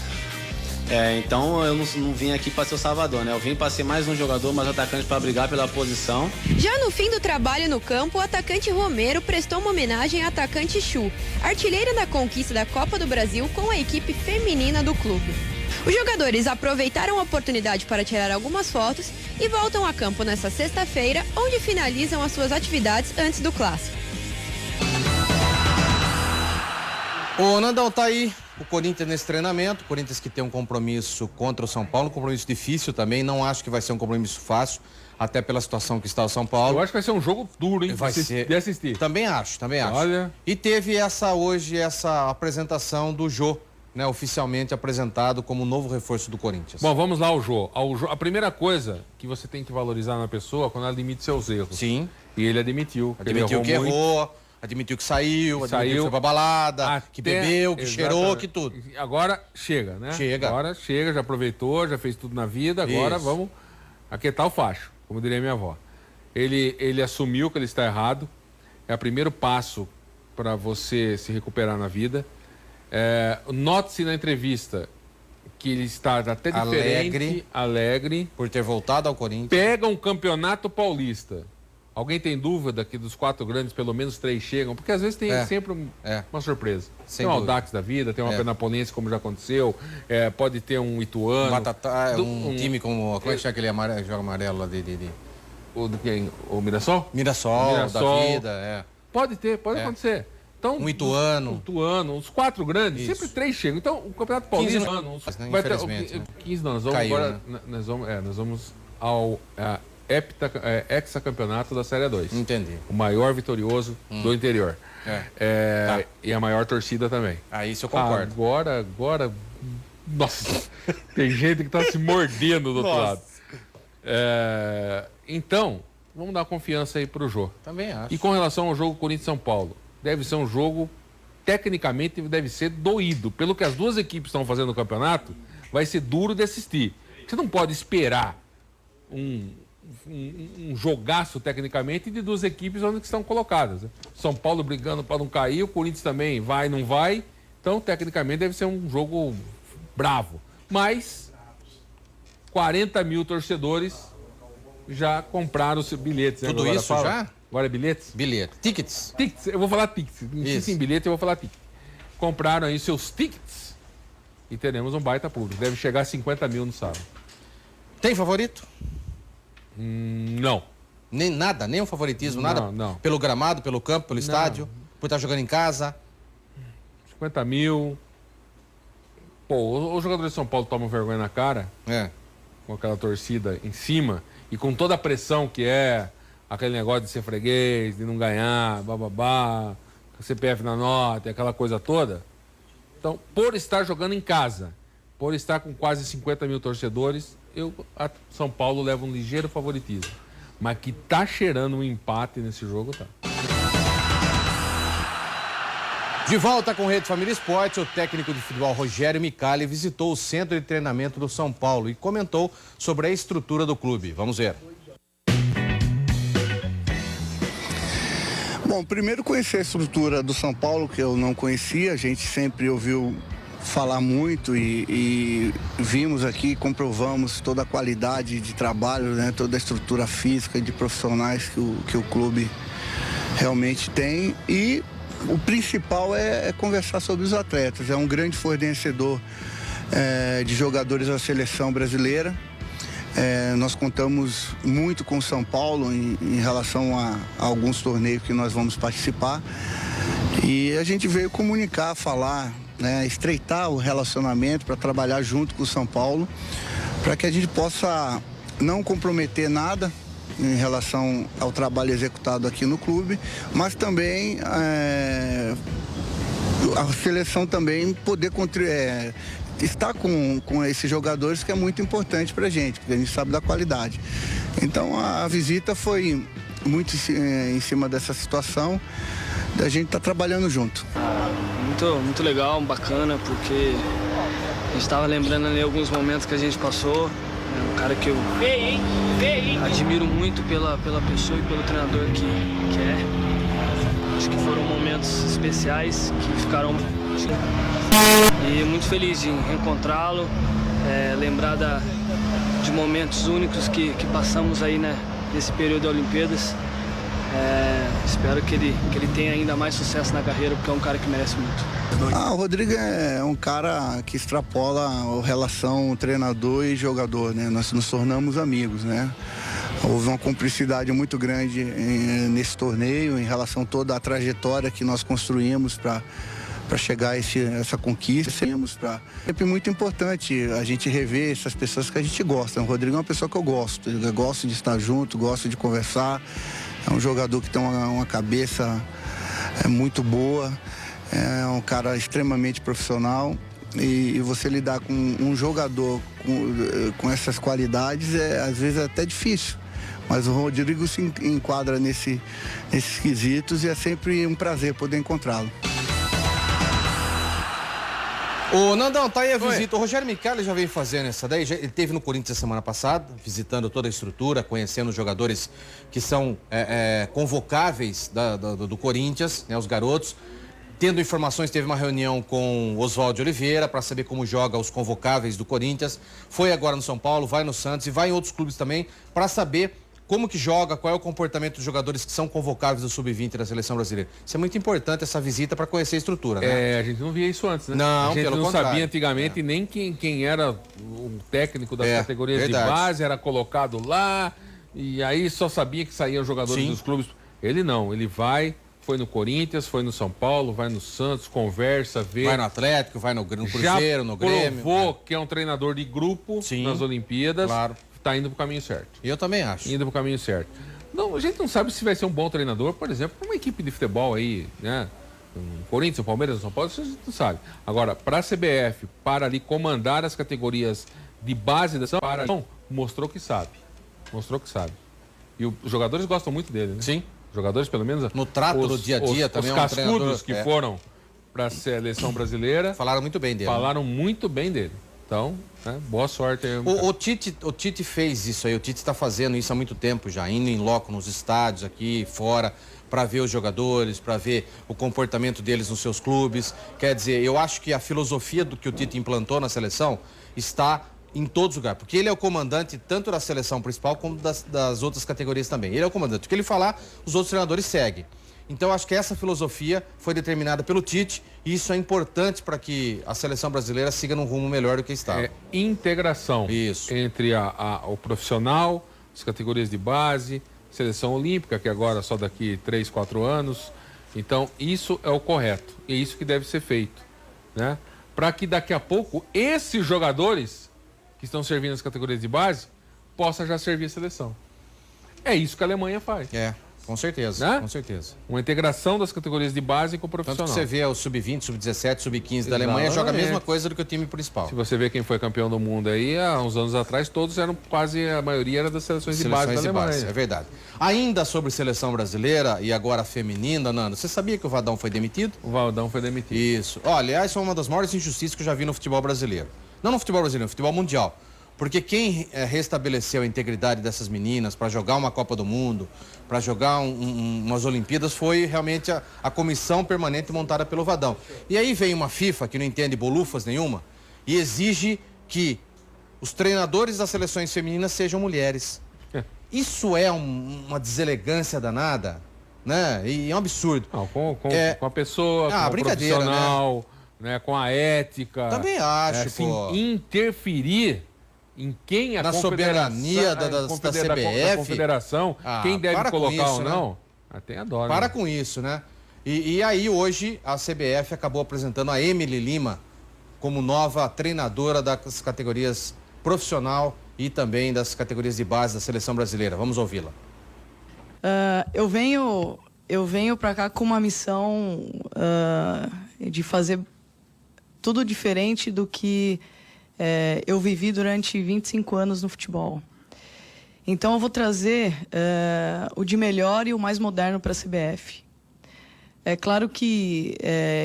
Então eu não vim aqui para ser o salvador, né? Eu vim para ser mais um jogador, mais atacante para brigar pela posição. Já no fim do trabalho no campo, o atacante Romero prestou uma homenagem à atacante Chu, artilheira da conquista da Copa do Brasil com a equipe feminina do clube. Os jogadores aproveitaram a oportunidade para tirar algumas fotos e voltam a campo nesta sexta-feira, onde finalizam as suas atividades antes do clássico. O Nandão, tá aí o Corinthians nesse treinamento, o Corinthians que tem um compromisso contra o São Paulo, um compromisso difícil também, não acho que vai ser um compromisso fácil, até pela situação que está o São Paulo. Eu acho que vai ser um jogo duro, hein? Vai ser. De assistir. Também acho. Olha. E teve hoje essa apresentação do Jô, né, oficialmente apresentado como novo reforço do Corinthians. Bom, vamos lá ao Jô. A primeira coisa que você tem que valorizar na pessoa é quando ela admite seus erros. Sim. E ele admitiu. Admitiu que errou. Admitiu que saiu, admitiu que foi pra balada, que bebeu, que cheirou, que tudo. Agora chega, né? Chega. Agora chega, já aproveitou, já fez tudo na vida, agora vamos aquietar o facho, como diria minha avó. Ele assumiu que ele está errado, é o primeiro passo para você se recuperar na vida. Note-se na entrevista que ele está até diferente, alegre. Por ter voltado ao Corinthians. Pega um campeonato paulista. Alguém tem dúvida que dos 4 grandes, pelo menos 3 chegam? Porque às vezes tem sempre uma surpresa. Sem tem um dúvida. Audax da vida, tem uma Penapolense, como já aconteceu, pode ter um Ituano. Um time como. Como é que chama aquele jogo amarelo lá de... O do quem? O Mirassol? Mirassol, da vida, Pode acontecer. Então, um Ituano. Os 4 grandes, sempre 3 chegam. Então, o Campeonato Paulista. 15 anos, vai ter, 15 não, nós vamos agora. Nós vamos ao hexacampeonato da Série 2. Entendi. O maior vitorioso do interior. E a maior torcida também. Isso eu concordo. Agora. Nossa, tem gente que tá se mordendo do outro lado. Então, vamos dar confiança aí pro Jô. Também acho. E com relação ao jogo Corinthians-São Paulo, deve ser um jogo, tecnicamente, deve ser doído. Pelo que as duas equipes estão fazendo no campeonato, vai ser duro de assistir. Você não pode esperar um jogaço tecnicamente de duas equipes onde estão colocadas. São Paulo brigando para não cair, o Corinthians também vai, não vai. Então, tecnicamente, deve ser um jogo bravo. Mas 40 mil torcedores já compraram os bilhetes. Tudo agora isso já? Agora é bilhetes? Bilhete. Tickets. Eu vou falar tickets. Insiste em bilhete, eu vou falar tickets. Compraram aí seus tickets e teremos um baita público. Deve chegar a 50 mil no sábado. Tem favorito? Não. Nem nada, nem um favoritismo, nada? Não. Pelo gramado, pelo campo, pelo estádio? Por estar jogando em casa? 50 mil. Pô, os jogadores de São Paulo tomam vergonha na cara. Com aquela torcida em cima e com toda a pressão que é aquele negócio de ser freguês, de não ganhar, bababá, CPF na nota, aquela coisa toda. Então, por estar jogando em casa, por estar com quase 50 mil torcedores, a São Paulo leva um ligeiro favoritismo. Mas que tá cheirando um empate nesse jogo, tá. De volta com Rede Família Esporte, o técnico de futebol Rogério Micali visitou o centro de treinamento do São Paulo e comentou sobre a estrutura do clube. Vamos ver. Bom, primeiro conhecer a estrutura do São Paulo, que eu não conhecia, a gente sempre ouviu falar muito e vimos aqui, comprovamos toda a qualidade de trabalho, né, toda a estrutura física de profissionais que o clube realmente tem. E o principal é conversar sobre os atletas. É um grande fornecedor de jogadores da seleção brasileira. Nós contamos muito com o São Paulo em relação a alguns torneios que nós vamos participar. E a gente veio comunicar, falar, né, estreitar o relacionamento para trabalhar junto com o São Paulo, para que a gente possa não comprometer nada em relação ao trabalho executado aqui no clube, mas também a seleção também poder estar com esses jogadores, que é muito importante para a gente, porque a gente sabe da qualidade. Então a visita foi muito em cima dessa situação, da gente estar trabalhando junto. Muito legal, bacana, porque a gente estava lembrando ali alguns momentos que a gente passou, É um cara que eu admiro muito pela pessoa e pelo treinador que é. Acho que foram momentos especiais que ficaram... E muito feliz de reencontrá-lo, lembrar de momentos únicos que passamos aí, né, nesse período de Olimpíadas. Espero que ele tenha ainda mais sucesso na carreira, porque é um cara que merece muito. O Rodrigo é um cara que extrapola a relação treinador e jogador, né? Nós nos tornamos amigos, né? Houve uma cumplicidade muito grande nesse torneio em relação a toda a trajetória que nós construímos para chegar a essa conquista. É sempre muito importante a gente rever essas pessoas que a gente gosta. O Rodrigo é uma pessoa que eu gosto de estar junto, gosto de conversar. É um jogador que tem uma cabeça muito boa, é um cara extremamente profissional e você lidar com um jogador com essas qualidades às vezes é até difícil. Mas o Rodrigo se enquadra nesses quesitos e é sempre um prazer poder encontrá-lo. Ô, Nandão, tá aí a visita. O Rogério Micali já veio fazendo essa daí. Ele esteve no Corinthians semana passada, visitando toda a estrutura, conhecendo os jogadores que são convocáveis do Corinthians, né, os garotos. Tendo informações, teve uma reunião com o Oswaldo Oliveira para saber como joga os convocáveis do Corinthians. Foi agora no São Paulo, vai no Santos e vai em outros clubes também para saber como que joga, qual é o comportamento dos jogadores que são convocados do Sub-20 da Seleção Brasileira. Isso é muito importante, essa visita, para conhecer a estrutura, né? A gente não via isso antes, né? Não, a gente pelo não contrário. sabia antigamente nem quem era o técnico das categorias verdade. de base, era colocado lá, e aí só sabia que saíam jogadores dos clubes. Ele não, ele foi no Corinthians, foi no São Paulo, vai no Santos, conversa, vê. Vai no Atlético, vai no Cruzeiro, no Grêmio. Provou que é um treinador de grupo nas Olimpíadas. Claro. Tá indo pro caminho certo. E eu também acho. Indo pro caminho certo. Não, a gente não sabe se vai ser um bom treinador, por exemplo, para uma equipe de futebol aí, né? Um Corinthians, um Palmeiras, um São Paulo, isso a gente não sabe. Agora, para a CBF, para ali comandar as categorias de base da seleção, mostrou que sabe. Mostrou que sabe. E os jogadores gostam muito dele, né? Sim. Os jogadores, pelo menos... No trato do dia a dia também os é um treinador... Os cascudos que foram para a seleção brasileira... Falaram muito bem dele. Falaram muito bem dele. Então, né, boa sorte. O Tite fez isso aí, o Tite está fazendo isso há muito tempo já, indo em loco nos estádios aqui, fora, para ver os jogadores, para ver o comportamento deles nos seus clubes. Quer dizer, eu acho que a filosofia do que o Tite implantou na seleção está em todos os lugares, porque ele é o comandante tanto da seleção principal como das outras categorias também. Ele é o comandante. O que ele falar, os outros treinadores seguem. Então, acho que essa filosofia foi determinada pelo Tite e isso é importante para que a seleção brasileira siga num rumo melhor do que estava. Integração entre o profissional, as categorias de base, seleção olímpica, que agora só daqui 3, 4 anos. Então, isso é o correto e é isso que deve ser feito, né? Para que daqui a pouco esses jogadores que estão servindo as categorias de base possam já servir a seleção. É isso que a Alemanha faz. Com certeza, né? Com certeza. Uma integração das categorias de base com o profissional. Tanto que você vê o Sub-20, Sub-17, Sub-15 da Alemanha joga a mesma coisa do que o time principal. Se você vê quem foi campeão do mundo aí, há uns anos atrás, todos eram quase, a maioria era das seleções de base da Alemanha. É verdade. Ainda sobre seleção brasileira e agora feminina, Nando, você sabia que o Vadão foi demitido? O Vadão foi demitido. Isso. Olha, aliás, foi uma das maiores injustiças que eu já vi no futebol brasileiro. Não no futebol brasileiro, no futebol mundial. Porque quem restabeleceu a integridade dessas meninas para jogar uma Copa do Mundo, para jogar umas Olimpíadas, foi realmente a comissão permanente montada pelo Vadão. E aí vem uma FIFA que não entende bolufas nenhuma e exige que os treinadores das seleções femininas sejam mulheres. Isso é uma deselegância danada, né? E é um absurdo. Não, com a pessoa, com o profissional, né? Com a ética. Também acho, interferir em quem a na soberania da CBF, confederação, quem deve colocar ou não, né? Até adora. Para com isso, né? E aí hoje a CBF acabou apresentando a Emily Lima como nova treinadora das categorias profissional e também das categorias de base da seleção brasileira. Vamos ouvi-la. Eu venho para cá com uma missão de fazer tudo diferente do que eu vivi durante 25 anos no futebol. Então eu vou trazer o de melhor e o mais moderno para a CBF. É claro que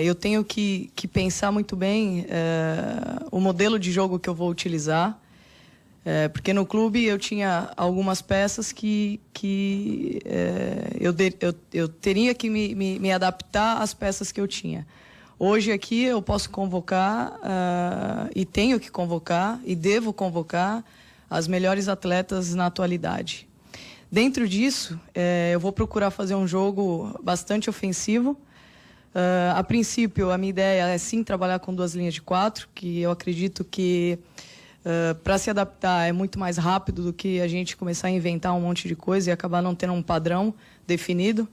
eu tenho que pensar muito bem o modelo de jogo que eu vou utilizar. Porque no clube eu tinha algumas peças que eu teria que me adaptar às peças que eu tinha. Hoje aqui eu posso convocar e tenho que convocar e devo convocar as melhores atletas na atualidade. Dentro disso, eu vou procurar fazer um jogo bastante ofensivo. A princípio, a minha ideia é sim trabalhar com 2 linhas de 4, que eu acredito que para se adaptar é muito mais rápido do que a gente começar a inventar um monte de coisa e acabar não tendo um padrão definido.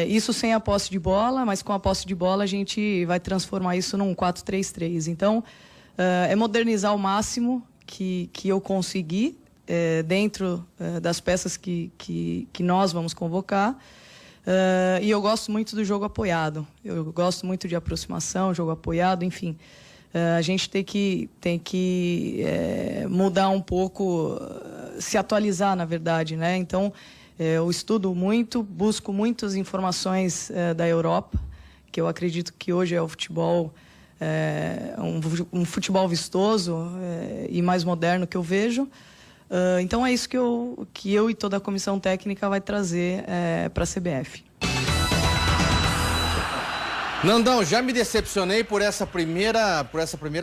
Isso sem a posse de bola, mas com a posse de bola a gente vai transformar isso num 4-3-3. Então, é modernizar ao máximo que eu conseguir dentro das peças que nós vamos convocar. E eu gosto muito do jogo apoiado. Eu gosto muito de aproximação, jogo apoiado, enfim. A gente tem que mudar um pouco, se atualizar, na verdade, né? Então, eu estudo muito, busco muitas informações da Europa, que eu acredito que hoje é o futebol, um futebol vistoso e mais moderno que eu vejo. Então, é isso que eu e toda a comissão técnica vai trazer para a CBF. Nandão, já me decepcionei por essa primeira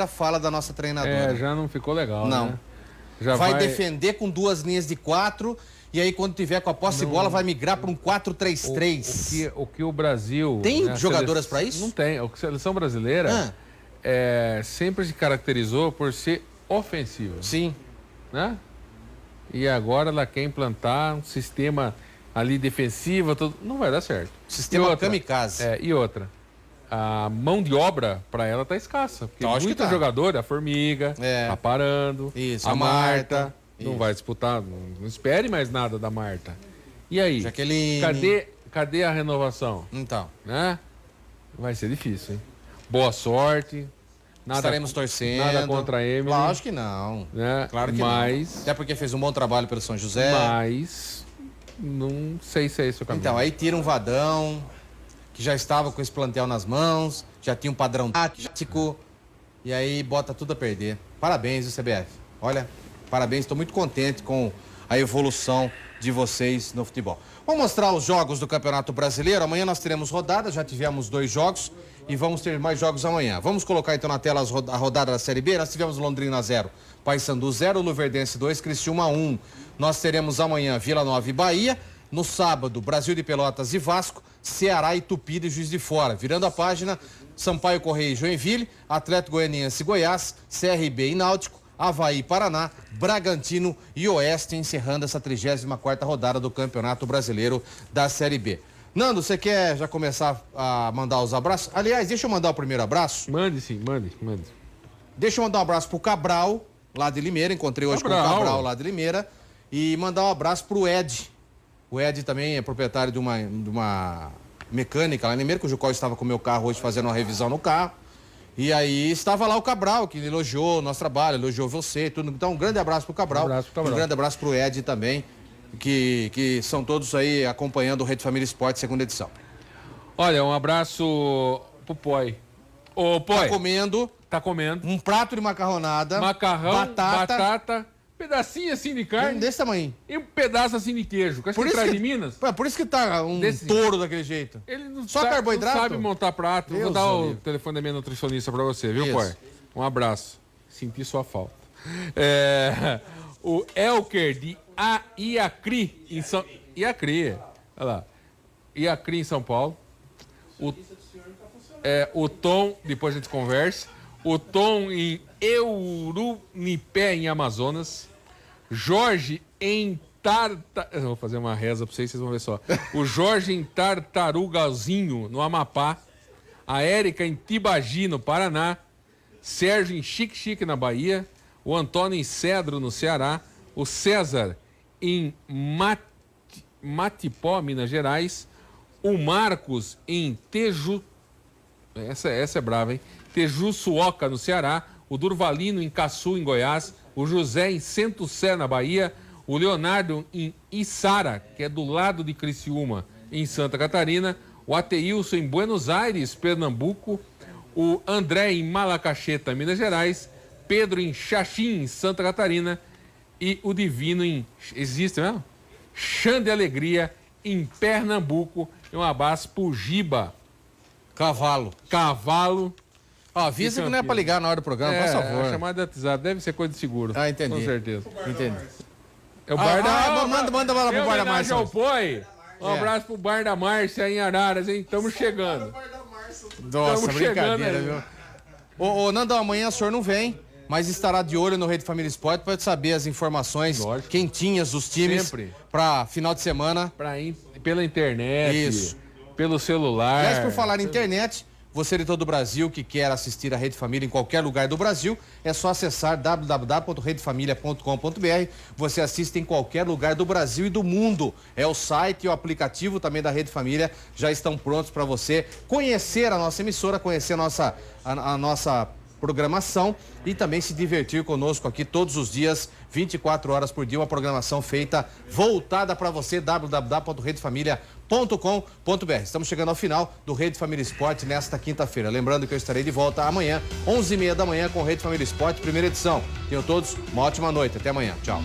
fala da nossa treinadora. Já não ficou legal, não. Né? Já vai defender com 2 linhas de 4 e aí quando tiver com a posse de bola vai migrar para um 4-3-3. O que o Brasil... Tem jogadoras para isso? Não tem. A seleção brasileira sempre se caracterizou por ser ofensiva. Sim. Né? E agora ela quer implantar um sistema ali defensivo, tudo. Não vai dar certo. Sistema kamikaze. E outra. A mão de obra para ela tá escassa. Porque muita jogadora, a Formiga, tá parando. Isso, a Marta não vai disputar. Não espere mais nada da Marta. E aí? Jaqueline. Cadê a renovação? Então. Né? Vai ser difícil, hein? Boa sorte. Estaremos torcendo. Nada contra a Emily. Lógico que não. Né? Claro que não. Até porque fez um bom trabalho pelo São José. Mas não sei se é esse o caminho. Então, aí tira um Vadão, que já estava com esse plantel nas mãos, já tinha um padrão tático, e aí bota tudo a perder. Parabéns, CBF. Olha, parabéns, estou muito contente com a evolução de vocês no futebol. Vamos mostrar os jogos do Campeonato Brasileiro. Amanhã nós teremos rodada, já tivemos 2 jogos e vamos ter mais jogos amanhã. Vamos colocar então na tela a rodada da Série B. Nós tivemos Londrina 0, Paysandu 0, Luverdense 2, Criciúma 1. Nós teremos amanhã Vila Nova e Bahia. No sábado, Brasil de Pelotas e Vasco, Ceará e Tupi de Juiz de Fora. Virando a página, Sampaio Correia e Joinville, Atlético Goianiense e Goiás, CRB e Náutico, Avaí e Paraná, Bragantino e Oeste, encerrando essa 34ª rodada do Campeonato Brasileiro da Série B. Nando, você quer já começar a mandar os abraços? Aliás, deixa eu mandar o primeiro abraço. Mande sim, mande. Deixa eu mandar um abraço pro Cabral, lá de Limeira. Encontrei hoje com o Cabral, lá de Limeira. E mandar um abraço pro Ed. O Ed também é proprietário de uma mecânica lá em Limeira, cujo qual estava com o meu carro hoje fazendo uma revisão no carro. E aí estava lá o Cabral, que elogiou o nosso trabalho, elogiou você, tudo. Então, um grande abraço pro Cabral. Um grande abraço pro Ed também, que são todos aí acompanhando o Rede Família Esporte, segunda edição. Olha, um abraço pro Poi. Ô, Poi. Tá comendo. Um prato de macarronada. Macarrão, batata, pedacinho assim de carne. Desse tamanho. E um pedaço assim de queijo. Acho que traz de Minas. Por isso que tá touro daquele jeito. Ele não Só carboidrato? Não sabe montar prato. Vou dar o telefone da minha nutricionista pra você, viu, Poi? Um abraço. Senti sua falta. O Elker de Iacri, em São... Iacri, olha lá. Iacri, em São Paulo. O Tom, depois a gente conversa. O Tom em Eurunipé, em Amazonas. Jorge em Eu vou fazer uma reza pra vocês vão ver só. O Jorge em Tartarugazinho, no Amapá. A Érica em Tibagi, no Paraná. Sérgio em Xique-Xique, na Bahia. O Antônio em Cedro, no Ceará. O César em Matipó, Minas Gerais. O Marcos em Teju... Essa é brava, hein? Tejuçuoca, no Ceará. O Durvalino em Caçu, em Goiás. O José em Centro-Sé, na Bahia. O Leonardo em Içara, que é do lado de Criciúma, em Santa Catarina. O Ateilson em Buenos Aires, Pernambuco. O André em Malacacheta, Minas Gerais. Pedro em Xaxim, em Santa Catarina. e o Divino existe mesmo? Chã de Alegria em Pernambuco. E um abraço pro Giba. Cavalo. Ó, avisa que não é pra ligar na hora do programa, por favor. A chamada de WhatsApp deve ser coisa de seguro. Ah, entendi. Com certeza. Entendi. É o Bar da... Manda bola pro Bar da Márcia. Um abraço pro Bar da Márcia em Araras, hein? Estamos chegando. Nossa, brincadeira, viu? Ô, Nandão, amanhã o senhor não vem, mas estará de olho no Rede Família Esporte para saber as informações quentinhas dos times para final de semana. Pela internet, isso, pelo celular. Aliás, por falar em internet, você de todo o Brasil que quer assistir a Rede Família em qualquer lugar do Brasil, é só acessar www.redefamilia.com.br. Você assiste em qualquer lugar do Brasil e do mundo. É o site e o aplicativo também da Rede Família já estão prontos para você conhecer a nossa emissora, conhecer a nossa programação e também se divertir conosco aqui todos os dias, 24 horas por dia, uma programação feita, voltada para você, www.redefamilia.com.br. Estamos chegando ao final do Rede Família Esporte nesta quinta-feira. Lembrando que eu estarei de volta amanhã, 11h30 da manhã, com Rede Família Esporte, primeira edição. Tenham todos uma ótima noite. Até amanhã. Tchau.